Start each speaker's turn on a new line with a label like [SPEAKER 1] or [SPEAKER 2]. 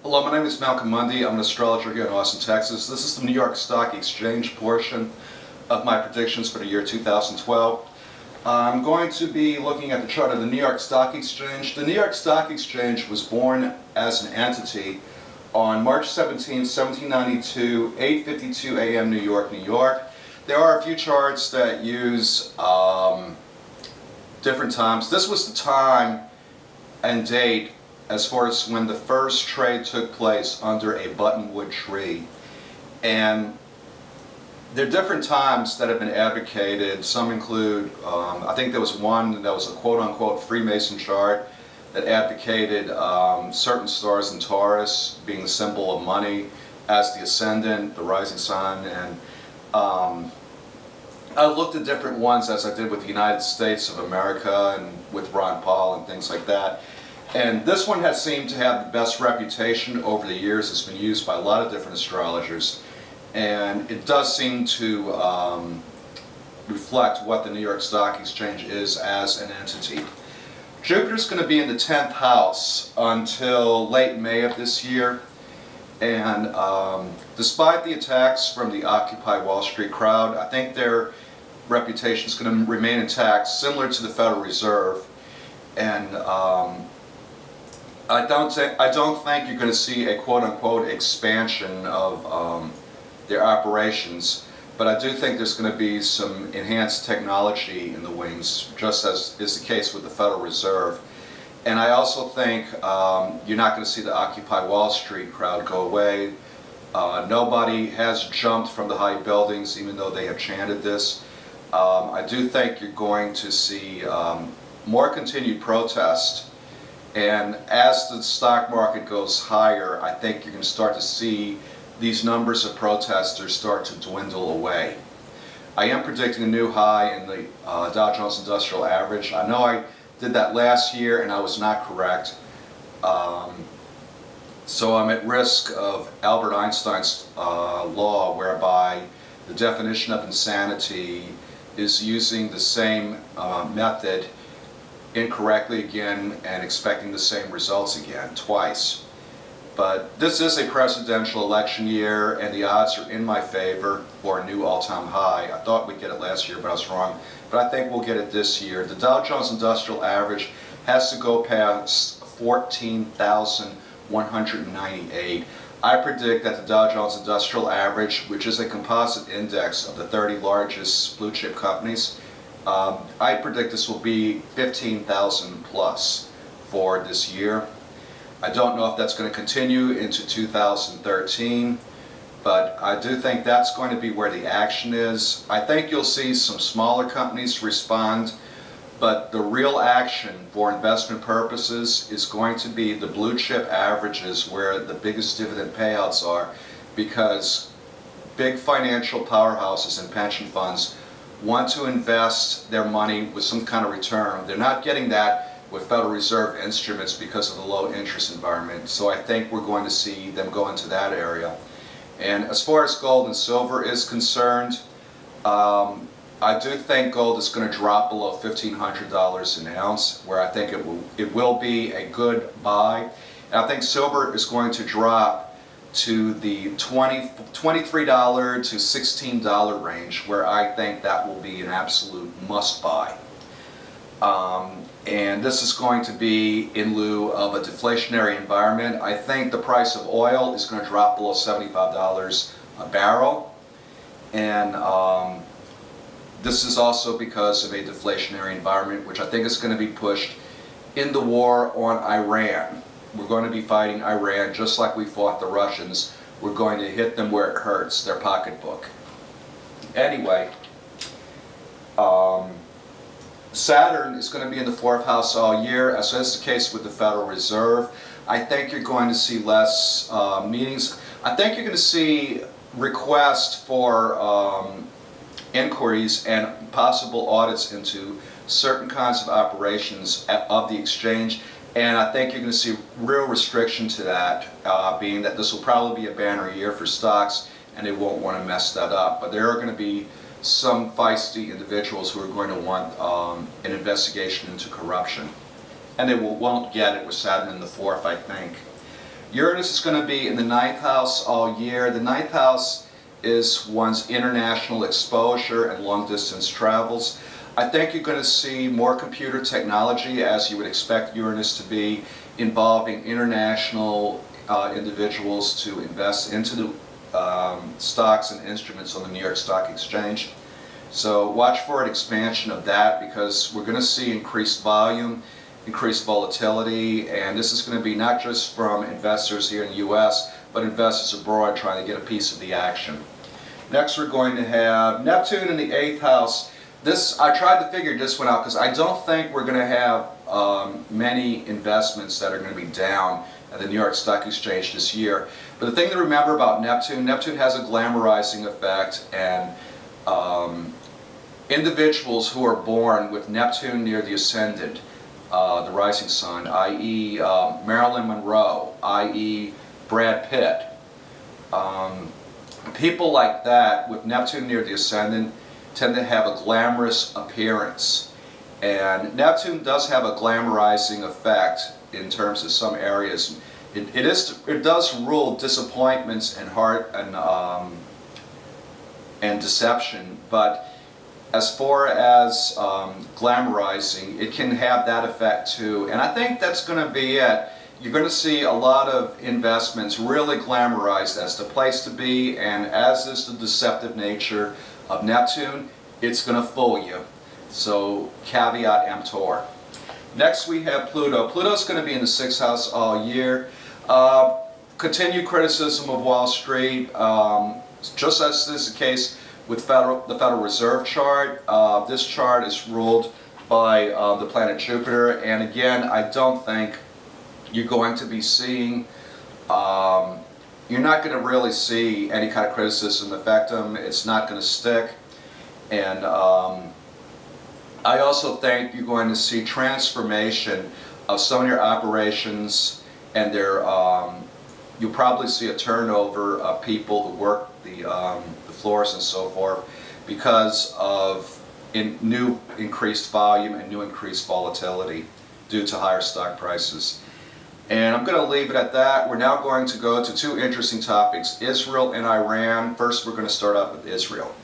[SPEAKER 1] Hello, my name is Malcolm Mundy. I'm an astrologer here in Austin, Texas. This is the New York Stock Exchange portion of my predictions for the year 2012. I'm going to be looking at the chart of the New York Stock Exchange. The New York Stock Exchange was born as an entity on March 17, 1792, 8:52 a.m. New York, New York. There are a few charts that use different times. This was the time and date as far as when the first trade took place under a buttonwood tree. And there are different times that have been advocated. Some include, I think there was one that was a quote-unquote Freemason chart that advocated certain stars in Taurus being the symbol of money as the ascendant, the rising sun, and I looked at different ones as I did with the United States of America and with Ron Paul and things like that. And this one has seemed to have the best reputation over the years. It's been used by a lot of different astrologers. And it does seem to reflect what the New York Stock Exchange is as an entity. Jupiter's going to be in the 10th house until late May of this year. And despite the attacks from the Occupy Wall Street crowd, I think their reputation is going to remain intact, similar to the Federal Reserve. And I don't think you're going to see a quote-unquote expansion of their operations, but I do think there's going to be some enhanced technology in the wings, just as is the case with the Federal Reserve. And I also think you're not going to see the Occupy Wall Street crowd go away. Nobody has jumped from the high buildings, even though they have chanted this. I do think you're going to see more continued protest. And as the stock market goes higher, I think you're going to start to see these numbers of protesters start to dwindle away. I am predicting a new high in the Dow Jones Industrial Average. I know I did that last year and I was not correct. So I'm at risk of Albert Einstein's law, whereby the definition of insanity is using the same method incorrectly again and expecting the same results again, twice. But this is a presidential election year and the odds are in my favor for a new all-time high. I thought we'd get it last year, but I was wrong. But I think we'll get it this year. The Dow Jones Industrial Average has to go past 14,198. I predict that the Dow Jones Industrial Average, which is a composite index of the 30 largest blue chip companies, I predict this will be 15,000 plus for this year. I don't know if that's going to continue into 2013, but I do think that's going to be where the action is. I think you'll see some smaller companies respond, but the real action for investment purposes is going to be the blue chip averages where the biggest dividend payouts are, because big financial powerhouses and pension funds want to invest their money with some kind of return. They're not getting that with Federal Reserve instruments because of the low interest environment. So I think we're going to see them go into that area. And as far as gold and silver is concerned, I do think gold is going to drop below $1,500 an ounce, where I think it will be a good buy. And I think silver is going to drop to the $23 to $16 range, where I think that will be an absolute must buy. And this is going to be in lieu of a deflationary environment. I think the price of oil is going to drop below $75 a barrel. And this is also because of a deflationary environment, which I think is going to be pushed in the war on Iran. We're going to be fighting Iran just like we fought the Russians. We're going to hit them where it hurts, their pocketbook. Anyway, Saturn is going to be in the 4th house all year, as is the case with the Federal Reserve. I think you're going to see less meetings. I think you're going to see requests for inquiries and possible audits into certain kinds of operations of the exchange. And I think you're going to see real restriction to that, being that this will probably be a banner year for stocks and they won't want to mess that up. But there are going to be some feisty individuals who are going to want an investigation into corruption. And they won't get it with Saturn in the 4th, I think. Uranus is going to be in the 9th house all year. The 9th house is one's international exposure and long distance travels. I think you're going to see more computer technology, as you would expect Uranus to be, involving international individuals to invest into the stocks and instruments on the New York Stock Exchange. So watch for an expansion of that, because we're going to see increased volume, increased volatility, and this is going to be not just from investors here in the US, but investors abroad trying to get a piece of the action. Next we're going to have Neptune in the 8th house. This, I tried to figure this one out because I don't think we're going to have many investments that are going to be down at the New York Stock Exchange this year. But the thing to remember about Neptune, Neptune has a glamorizing effect, and individuals who are born with Neptune near the ascendant, the rising sign, i.e. Marilyn Monroe, i.e. Brad Pitt, people like that with Neptune near the ascendant tend to have a glamorous appearance. And Neptune does have a glamorizing effect in terms of some areas. It does rule disappointments and heart and deception, but as far as glamorizing, it can have that effect too. And I think that's going to be it. You're going to see a lot of investments really glamorized as the place to be, and as is the deceptive nature of Neptune, it's going to fool you. So caveat emptor. Next we have Pluto. Pluto's going to be in the 6th house all year. Continued criticism of Wall Street, just as is the case with the Federal Reserve chart. This chart is ruled by the planet Jupiter, and again, I don't think you're going to be seeing, you're not going to really see any kind of criticism affect them. It's not going to stick. And I also think you're going to see transformation of some of your operations, and you'll probably see a turnover of people who work the floors and so forth, because of new increased volume and new increased volatility due to higher stock prices. And I'm going to leave it at that. We're now going to go to two interesting topics, Israel and Iran. First, we're going to start off with Israel.